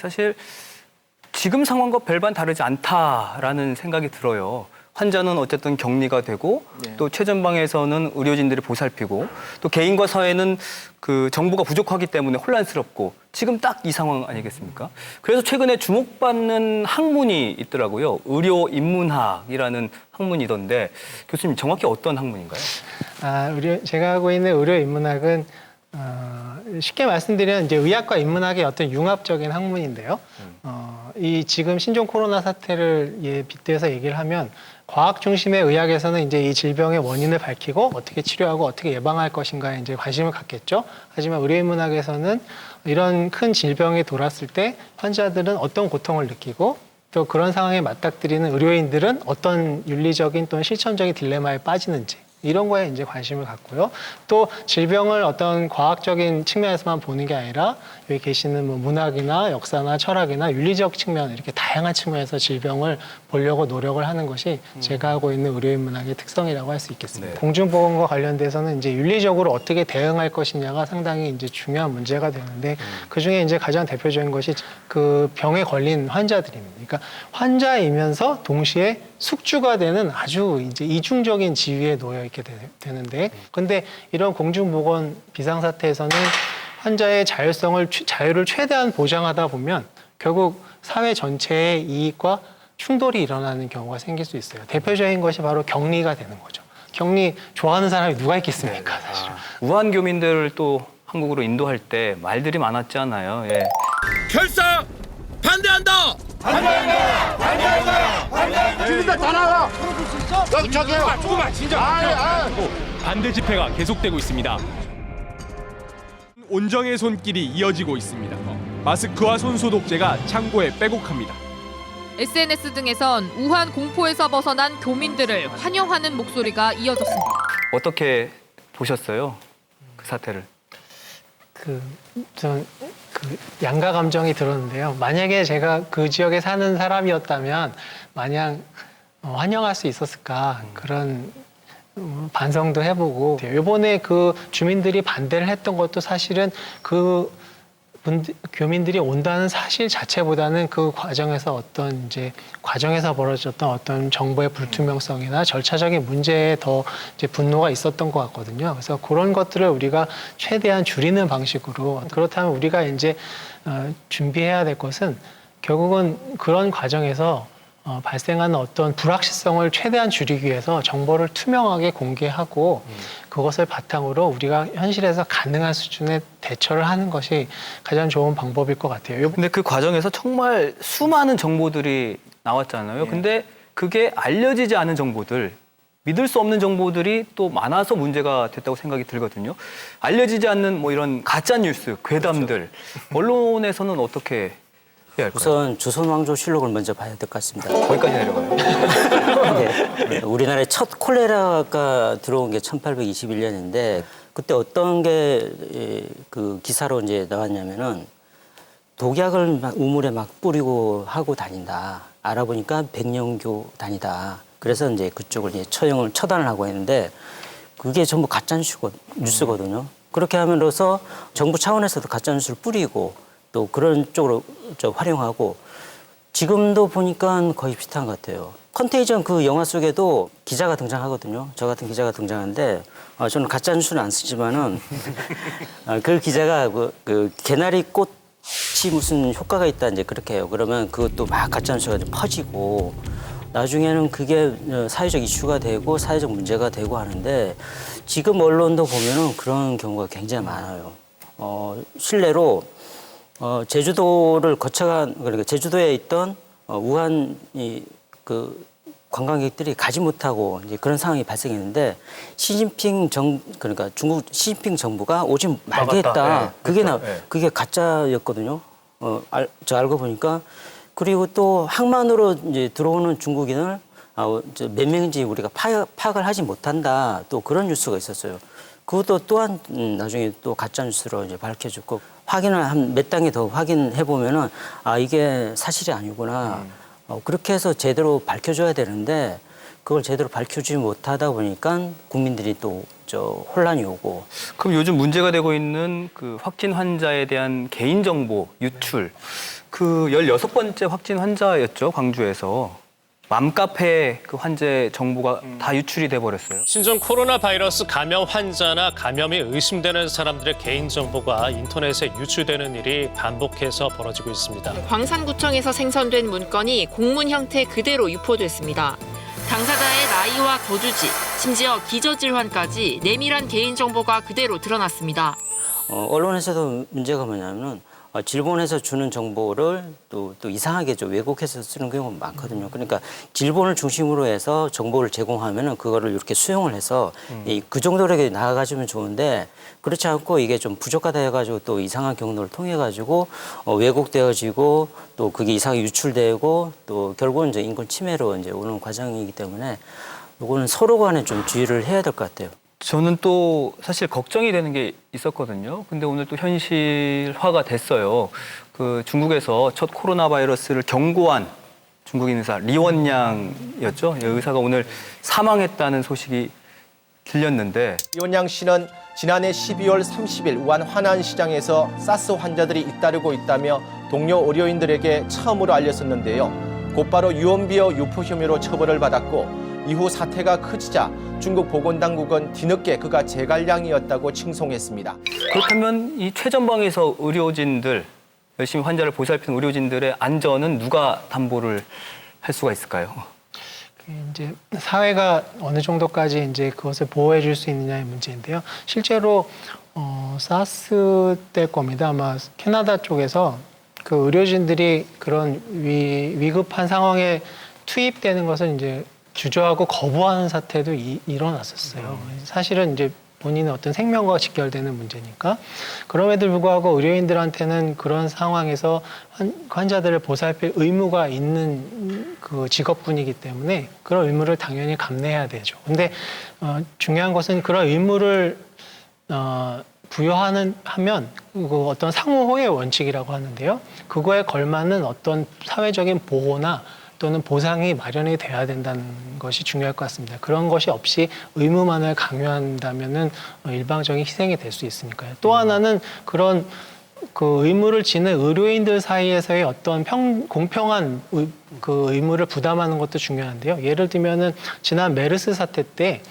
사실 지금 상황과 별반 다르지 않다라는 생각이 들어요. 환자는 어쨌든 격리가 되고 또 최전방에서는 의료진들이 보살피고 또 개인과 사회는 그 정보가 부족하기 때문에 혼란스럽고 지금 딱 이 상황 아니겠습니까? 그래서 최근에 주목받는 학문이 있더라고요. 의료인문학이라는 학문이던데 교수님 정확히 어떤 학문인가요? 제가 하고 있는 의료인문학은 쉽게 말씀드리면 이제 의학과 인문학의 어떤 융합적인 학문인데요. 이 지금 신종 코로나 사태를 빗대서 얘기를 하면 과학 중심의 의학에서는 이제 이 질병의 원인을 밝히고 어떻게 치료하고 어떻게 예방할 것인가에 이제 관심을 갖겠죠. 하지만 의료인문학에서는 이런 큰 질병이 돌았을 때 환자들은 어떤 고통을 느끼고 또 그런 상황에 맞닥뜨리는 의료인들은 어떤 윤리적인 또는 실천적인 딜레마에 빠지는지 이런 거에 이제 관심을 갖고요. 또 질병을 어떤 과학적인 측면에서만 보는 게 아니라 여기 계시는 뭐 문학이나 역사나 철학이나 윤리적 측면 이렇게 다양한 측면에서 질병을 보려고 노력을 하는 것이 제가 하고 있는 의료인문학의 특성이라고 할 수 있겠습니다. 네. 공중보건과 관련돼서는 이제 윤리적으로 어떻게 대응할 것이냐가 상당히 이제 중요한 문제가 되는데 그 중에 이제 가장 대표적인 것이 그 병에 걸린 환자들입니다. 그러니까 환자이면서 동시에 숙주가 되는 아주 이제 이중적인 지위에 놓여 있게 되는데, 근데 이런 공중보건 비상사태에서는 환자의 자유를 최대한 보장하다 보면 결국 사회 전체의 이익과 충돌이 일어나는 경우가 생길 수 있어요. 대표적인 것이 바로 격리가 되는 거죠. 격리 좋아하는 사람이 누가 있겠습니까, 사실은. 우한 교민들을 또 한국으로 인도할 때 말들이 많았잖아요. 예. 결사 반대한다. 지금다 다 나와. 여기 저기요. 조금만 진짜. 반대 집회가 계속되고 있습니다. 온정의 손길이 이어지고 있습니다. 마스크와 손소독제가 창고에 빼곡합니다. SNS 등에선 우한 공포에서 벗어난 교민들을 환영하는 목소리가 이어졌습니다. 어떻게 보셨어요? 그 사태를. 전 양가 감정이 들었는데요. 만약에 제가 그 지역에 사는 사람이었다면 마냥 환영할 수 있었을까 그런 반성도 해보고 이번에 그 주민들이 반대를 했던 것도 사실은 교민들이 온다는 사실 자체보다는 그 과정에서 과정에서 벌어졌던 어떤 정보의 불투명성이나 절차적인 문제에 더 이제 분노가 있었던 것 같거든요. 그래서 그런 것들을 우리가 최대한 줄이는 방식으로 그렇다면 우리가 이제 준비해야 될 것은 결국은 그런 과정에서 발생하는 어떤 불확실성을 최대한 줄이기 위해서 정보를 투명하게 공개하고 그것을 바탕으로 우리가 현실에서 가능한 수준의 대처를 하는 것이 가장 좋은 방법일 것 같아요. 근데 그 과정에서 정말 수많은 정보들이 나왔잖아요. 근데 그게 알려지지 않은 정보들, 믿을 수 없는 정보들이 또 많아서 문제가 됐다고 생각이 들거든요. 알려지지 않는 뭐 이런 가짜 뉴스, 괴담들, 언론에서는 어떻게 해야 할까요? 우선 조선왕조실록을 먼저 봐야 될 것 같습니다. 거기까지 내려가요. 네. 우리나라에 첫 콜레라가 들어온 게 1821년인데 그때 어떤 게 그 기사로 이제 나왔냐면은 독약을 막 우물에 막 뿌리고 하고 다닌다. 알아보니까 백령교 단이다. 그래서 이제 그쪽을 이제 처단을 하고 했는데 그게 전부 가짜 뉴스거든요. 그렇게 함으로써 정부 차원에서도 가짜 뉴스를 뿌리고 또 그런 쪽으로 활용하고 지금도 보니까 거의 비슷한 것 같아요. 컨테이전 그 영화 속에도 기자가 등장하거든요. 저 같은 기자가 등장하는데 저는 가짜 뉴스는 안 쓰지만은 그 기자가 그 개나리 꽃이 무슨 효과가 있다 이제 그렇게 해요. 그러면 그것도 막 가짜 뉴스가 퍼지고 나중에는 그게 사회적 이슈가 되고 사회적 문제가 되고 하는데 지금 언론도 보면은 그런 경우가 굉장히 많아요. 실례로 제주도를 거쳐간 그러니까 제주도에 있던 우한 그 관광객들이 가지 못하고 이제 그런 상황이 발생했는데 그러니까 중국 시진핑 정부가 오지 말게 했다. 네, 그게 그렇죠. 네. 그게 가짜였거든요. 저 알고 보니까 그리고 또 항만으로 이제 들어오는 중국인을 몇 명인지 우리가 파악을 하지 못한다. 또 그런 뉴스가 있었어요. 그것도 또한 나중에 또 가짜 뉴스로 이제 밝혀졌고 확인을 한 몇 단계 더 확인해 보면은 이게 사실이 아니구나. 그렇게 해서 제대로 밝혀줘야 되는데 그걸 제대로 밝혀주지 못하다 보니까 국민들이 또 혼란이 오고. 그럼 요즘 문제가 되고 있는 그 확진 환자에 대한 개인정보 유출, 그 16번째 확진 환자였죠, 광주에서. 맘카페 그 환자 정보가 다 유출이 돼버렸어요. 신종 코로나 바이러스 감염 환자나 감염이 의심되는 사람들의 개인정보가 인터넷에 유출되는 일이 반복해서 벌어지고 있습니다. 광산구청에서 생성된 문건이 공문 형태 그대로 유포됐습니다. 당사자의 나이와 거주지, 심지어 기저질환까지 내밀한 개인정보가 그대로 드러났습니다. 언론에서도 문제가 뭐냐면은 질본에서 주는 정보를 또 이상하게 좀 왜곡해서 쓰는 경우가 많거든요. 그러니까 질본을 중심으로 해서 정보를 제공하면은 그거를 이렇게 수용을 해서 그 정도로 나아가주면 좋은데 그렇지 않고 이게 좀 부족하다 해가지고 또 이상한 경로를 통해 가지고 왜곡되어지고 또 그게 이상하게 유출되고 또 결국은 이제 인권 침해로 이제 오는 과정이기 때문에 이거는 서로 간에 좀 주의를 해야 될 것 같아요. 저는 또 사실 걱정이 되는 게 있었거든요. 근데 오늘 또 현실화가 됐어요. 그 중국에서 첫 코로나 바이러스를 경고한 중국인 의사 리원양이었죠. 이 의사가 오늘 사망했다는 소식이 들렸는데 리원양 씨는 지난해 12월 30일 우한 화난시장에서 사스 환자들이 잇따르고 있다며 동료 의료인들에게 처음으로 알렸었는데요. 곧바로 유언비어 유포 혐의로 처벌을 받았고 이후 사태가 커지자 중국 보건당국은 뒤늦게 그가 제갈량이었다고 칭송했습니다. 그렇다면 이 최전방에서 의료진들, 열심히 환자를 보살피는 의료진들의 안전은 누가 담보를 할 수가 있을까요? 이제 사회가 어느 정도까지 이제 그것을 보호해 줄 수 있느냐의 문제인데요. 실제로 사스 때 겁니다. 아마 캐나다 쪽에서 그 의료진들이 그런 위급한 상황에 투입되는 것을 이제 주저하고 거부하는 사태도 일어났었어요. 사실은 이제 본인의 어떤 생명과 직결되는 문제니까. 그럼에도 불구하고 의료인들한테는 그런 상황에서 환자들을 보살필 의무가 있는 그 직업군이기 때문에 그런 의무를 당연히 감내해야 되죠. 근데 중요한 것은 그런 의무를 부여하면 그 어떤 상호호의 원칙이라고 하는데요. 그거에 걸맞는 어떤 사회적인 보호나 또는 보상이 마련이 돼야 된다는 것이 중요할 것 같습니다. 그런 것이 없이 의무만을 강요한다면은 일방적인 희생이 될 수 있으니까요. 또 하나는 그런 그 의무를 지는 의료인들 사이에서의 어떤 공평한 그 의무를 부담하는 것도 중요한데요. 예를 들면은 지난 메르스 사태 때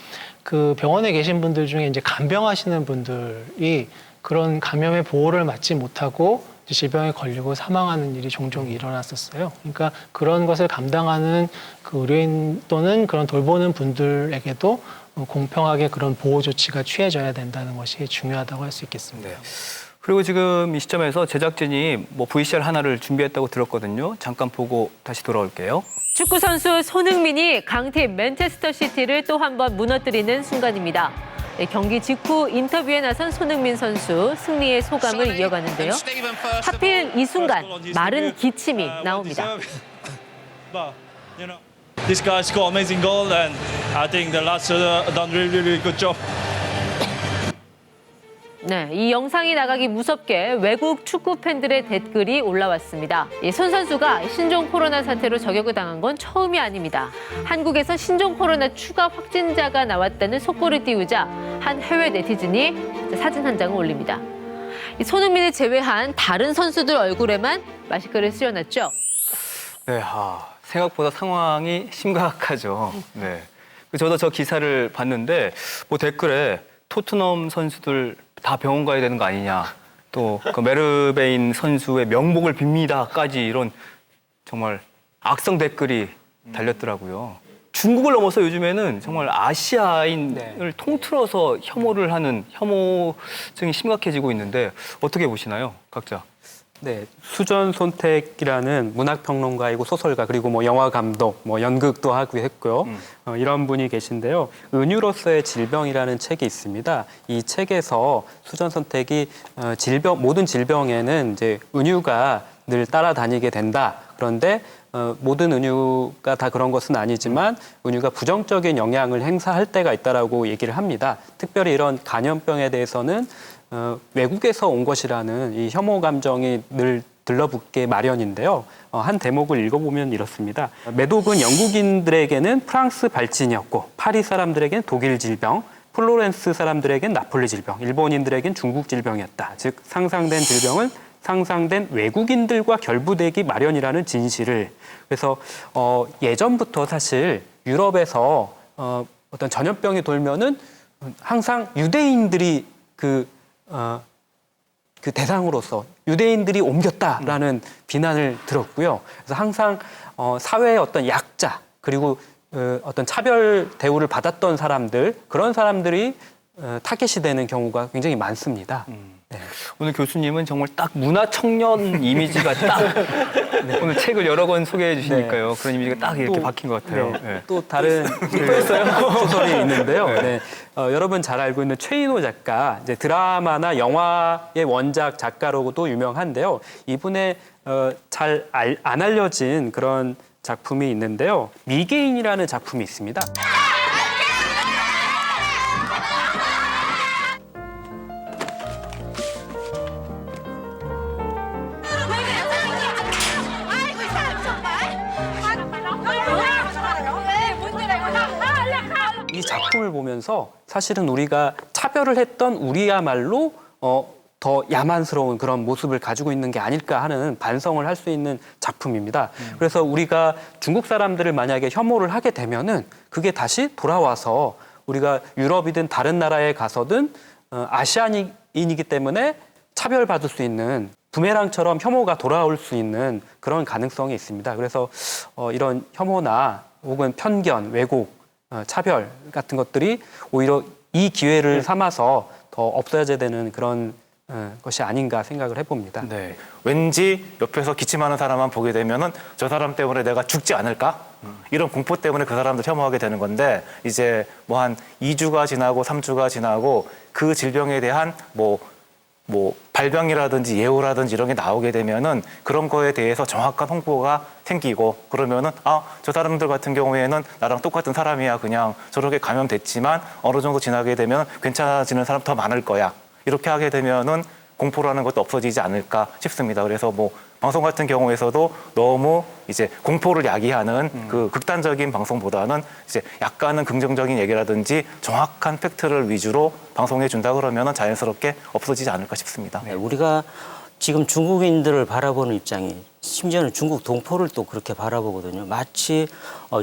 그 병원에 계신 분들 중에 이제 간병하시는 분들이 그런 감염의 보호를 받지 못하고 질병에 걸리고 사망하는 일이 종종 일어났었어요. 그러니까 그런 것을 감당하는 그 의료인 또는 그런 돌보는 분들에게도 공평하게 그런 보호 조치가 취해져야 된다는 것이 중요하다고 할 수 있겠습니다. 네. 그리고 지금 이 시점에서 제작진이 뭐 VCR 하나를 준비했다고 들었거든요. 잠깐 보고 다시 돌아올게요. 축구 선수 손흥민이 강팀 맨체스터 시티를 또 한 번 무너뜨리는 순간입니다. 경기 직후 인터뷰에 나선 손흥민 선수 승리의 소감을 이어가는데요. 하필 이 순간 마른 기침이 나옵니다. This guy scored amazing goal and I think the lads done really good job. 네, 이 영상이 나가기 무섭게 외국 축구 팬들의 댓글이 올라왔습니다. 손 선수가 신종 코로나 사태로 저격을 당한 건 처음이 아닙니다. 한국에서 신종 코로나 추가 확진자가 나왔다는 속보를 띄우자 한 해외 네티즌이 사진 한 장을 올립니다. 손흥민을 제외한 다른 선수들 얼굴에만 마스크를 쓰여놨죠. 네, 생각보다 상황이 심각하죠. 네. 저도 저 기사를 봤는데 뭐 댓글에 토트넘 선수들 다 병원 가야 되는 거 아니냐. 또 그 메르베인 선수의 명복을 빕니다까지 이런 정말 악성 댓글이 달렸더라고요. 중국을 넘어서 요즘에는 정말 아시아인을 통틀어서 혐오를 하는 혐오증이 심각해지고 있는데 어떻게 보시나요, 각자? 네, 수전 손택이라는 문학평론가이고 소설가 그리고 뭐 영화 감독, 뭐 연극도 하고 했고요. 이런 분이 계신데요. 은유로서의 질병이라는 책이 있습니다. 이 책에서 수전 손택이 모든 질병에는 이제 은유가 늘 따라다니게 된다. 그런데 모든 은유가 다 그런 것은 아니지만 은유가 부정적인 영향을 행사할 때가 있다라고 얘기를 합니다. 특별히 이런 간염병에 대해서는 외국에서 온 것이라는 이 혐오 감정이 늘 들러붙게 마련인데요. 한 대목을 읽어보면 이렇습니다. 메독은 영국인들에게는 프랑스 발진이었고 파리 사람들에게는 독일 질병, 플로렌스 사람들에겐 나폴리 질병, 일본인들에겐 중국 질병이었다. 즉 상상된 질병은 상상된 외국인들과 결부되기 마련이라는 진실을. 그래서 예전부터 사실 유럽에서 어떤 전염병이 돌면은 항상 유대인들이 그 대상으로서 유대인들이 옮겼다라는 비난을 들었고요. 그래서 항상 사회의 어떤 약자 그리고 어떤 차별 대우를 받았던 사람들, 그런 사람들이 타겟이 되는 경우가 굉장히 많습니다. 네. 오늘 교수님은 정말 딱 문화 청년 이미지가 딱 오늘 책을 여러 권 소개해 주시니까요. 그런 이미지가 딱 이렇게 박힌 것 같아요. 네. 또 다른 소설이 있는데요. 네. 여러분 잘 알고 있는 최인호 작가, 이제 드라마나 영화의 원작 작가로도 유명한데요. 이분의 잘 안 알려진 그런 작품이 있는데요. 미개인이라는 작품이 있습니다. 이 작품을 보면서 사실은 우리가 차별을 했던 우리야말로 더 야만스러운 그런 모습을 가지고 있는 게 아닐까 하는 반성을 할 수 있는 작품입니다. 그래서 우리가 중국 사람들을 만약에 혐오를 하게 되면은 그게 다시 돌아와서 우리가 유럽이든 다른 나라에 가서든 아시아인이기 때문에 차별받을 수 있는 부메랑처럼 혐오가 돌아올 수 있는 그런 가능성이 있습니다. 그래서 이런 혐오나 혹은 편견, 왜곡, 차별 같은 것들이 오히려 이 기회를 삼아서 더 없어져야 되는 그런 것이 아닌가 생각을 해봅니다. 네. 왠지 옆에서 기침하는 사람만 보게 되면은 저 사람 때문에 내가 죽지 않을까? 이런 공포 때문에 그 사람들 혐오하게 되는 건데 이제 뭐 한 2주가 지나고 3주가 지나고 그 질병에 대한 뭐 발병이라든지 예후라든지 이런 게 나오게 되면은 그런 거에 대해서 정확한 홍보가 생기고 그러면은 저 사람들 같은 경우에는 나랑 똑같은 사람이야 그냥 저렇게 감염됐지만 어느 정도 지나게 되면 괜찮아지는 사람 더 많을 거야. 이렇게 하게 되면은 공포라는 것도 없어지지 않을까 싶습니다. 그래서 뭐 방송 같은 경우에서도 너무 이제 공포를 야기하는 그 극단적인 방송보다는 이제 약간은 긍정적인 얘기라든지 정확한 팩트를 위주로 방송해 준다 그러면은 자연스럽게 없어지지 않을까 싶습니다. 네, 우리가 지금 중국인들을 바라보는 입장이 심지어는 중국 동포를 또 그렇게 바라보거든요. 마치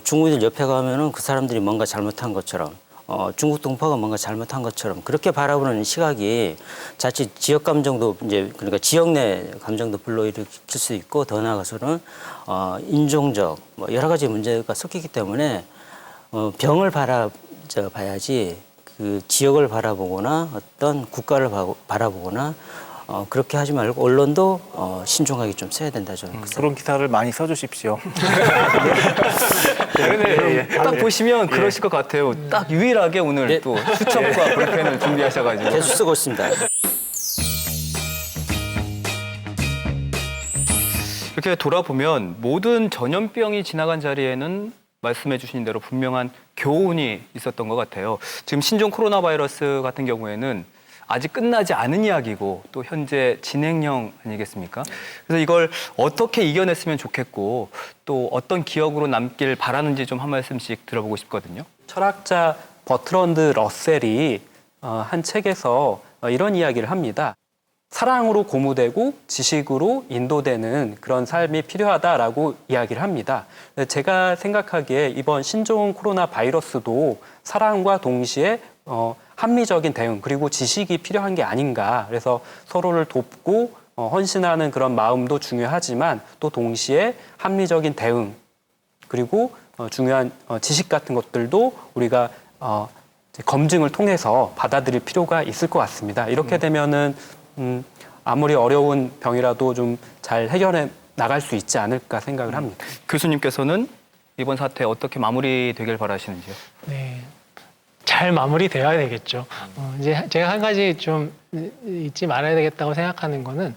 중국인들 옆에 가면은 그 사람들이 뭔가 잘못한 것처럼 중국 동포가 뭔가 잘못한 것처럼 그렇게 바라보는 시각이 자칫 지역 감정도 이제 그러니까 지역 내 감정도 불러일으킬 수 있고 더 나아가서는 인종적 뭐 여러 가지 문제가 섞이기 때문에 병을 바라봐야지 그 지역을 바라보거나 어떤 국가를 바라보거나 그렇게 하지 말고 언론도 신중하게 좀 써야 된다 저는 그런 기사를 많이 써주십시오. 딱 보시면 그러실 것 같아요. 딱 유일하게 오늘 또 수첩과 볼펜을 준비하셔가지고 계속 쓰고 있습니다. 이렇게 돌아보면 모든 전염병이 지나간 자리에는 말씀해 주신 대로 분명한 교훈이 있었던 것 같아요. 지금 신종 코로나 바이러스 같은 경우에는 아직 끝나지 않은 이야기고 또 현재 진행형 아니겠습니까? 그래서 이걸 어떻게 이겨냈으면 좋겠고 또 어떤 기억으로 남길 바라는지 좀 한 말씀씩 들어보고 싶거든요. 철학자 버트런드 러셀이 한 책에서 이런 이야기를 합니다. 사랑으로 고무되고 지식으로 인도되는 그런 삶이 필요하다라고 이야기를 합니다. 제가 생각하기에 이번 신종 코로나 바이러스도 사랑과 동시에 합리적인 대응 그리고 지식이 필요한 게 아닌가. 그래서 서로를 돕고 헌신하는 그런 마음도 중요하지만 또 동시에 합리적인 대응 그리고 중요한 지식 같은 것들도 우리가 검증을 통해서 받아들일 필요가 있을 것 같습니다. 이렇게 되면은 아무리 어려운 병이라도 좀 잘 해결해 나갈 수 있지 않을까 생각을 합니다. 교수님께서는 이번 사태 어떻게 마무리되길 바라시는지요? 네. 잘 마무리되어야 되겠죠. 이제 제가 한 가지 좀 잊지 말아야 되겠다고 생각하는 거는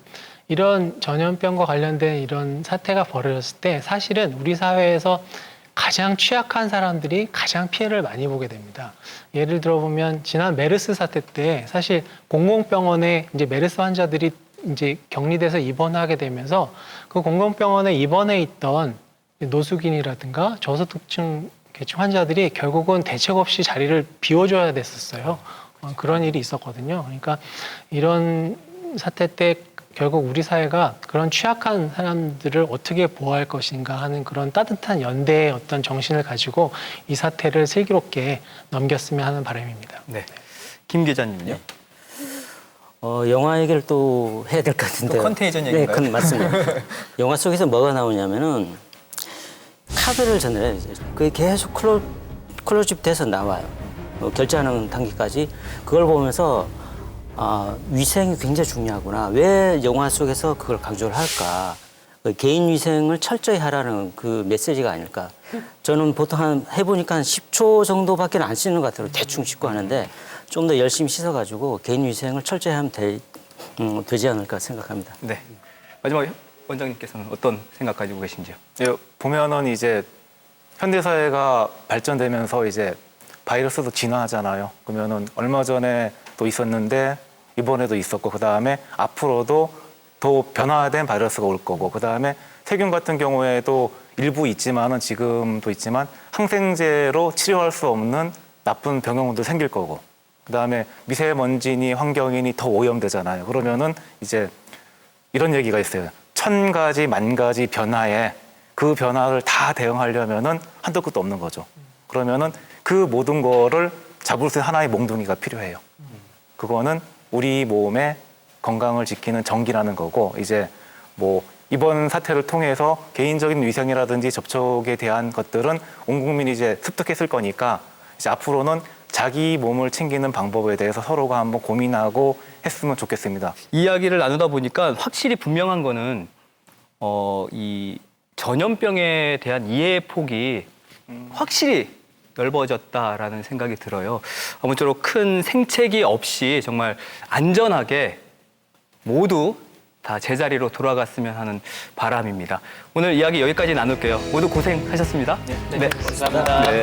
이런 전염병과 관련된 이런 사태가 벌어졌을 때 사실은 우리 사회에서 가장 취약한 사람들이 가장 피해를 많이 보게 됩니다. 예를 들어 보면 지난 메르스 사태 때 사실 공공병원에 이제 메르스 환자들이 이제 격리돼서 입원하게 되면서 그 공공병원에 입원해 있던 노숙인이라든가 저소득층 계층 환자들이 결국은 대책 없이 자리를 비워줘야 됐었어요. 그런 일이 있었거든요. 그러니까 이런 사태 때 결국 우리 사회가 그런 취약한 사람들을 어떻게 보호할 것인가 하는 그런 따뜻한 연대의 어떤 정신을 가지고 이 사태를 슬기롭게 넘겼으면 하는 바람입니다. 네. 김 기자님은요? 영화 얘기를 또 해야 될 것 같은데요. 또 컨테이전 얘기인가요? 네, 맞습니다. 영화 속에서 뭐가 나오냐면은 카드를 전해요. 그게 계속 클로즈업 돼서 나와요. 결제하는 단계까지. 그걸 보면서 위생이 굉장히 중요하구나. 왜 영화 속에서 그걸 강조를 할까? 개인 위생을 철저히 하라는 그 메시지가 아닐까. 저는 보통 해보니까 한 10초 정도밖에 안 씻는 것 같아요. 대충 씻고 하는데 좀 더 열심히 씻어가지고 개인 위생을 철저히 하면 되지 않을까 생각합니다. 네. 마지막에 원장님께서는 어떤 생각 가지고 계신지요? 예, 보면은 이제 현대 사회가 발전되면서 이제 바이러스도 진화하잖아요. 그러면은 얼마 전에 또 있었는데 이번에도 있었고, 그 다음에 앞으로도 더 변화된 바이러스가 올 거고, 그 다음에 세균 같은 경우에도 일부 있지만은 지금도 있지만 항생제로 치료할 수 없는 나쁜 병용도 생길 거고, 그 다음에 미세먼지니 환경이니 더 오염되잖아요. 그러면은 이제 이런 얘기가 있어요. 1000가지, 10,000가지 변화에 그 변화를 다 대응하려면은 한도 끝도 없는 거죠. 그러면은 그 모든 거를 잡을 수 있는 하나의 몽둥이가 필요해요. 그거는 우리 몸의 건강을 지키는 전기라는 거고, 이제 뭐 이번 사태를 통해서 개인적인 위생이라든지 접촉에 대한 것들은 온 국민이 이제 습득했을 거니까 이제 앞으로는 자기 몸을 챙기는 방법에 대해서 서로가 한번 고민하고 했으면 좋겠습니다. 이야기를 나누다 보니까 확실히 분명한 거는 이 전염병에 대한 이해의 폭이 확실히 넓어졌다라는 생각이 들어요. 아무쪼록 큰 생채기 없이 정말 안전하게 모두 다 제자리로 돌아갔으면 하는 바람입니다. 오늘 이야기 여기까지 나눌게요. 모두 고생하셨습니다. 네, 감사합니다. 네.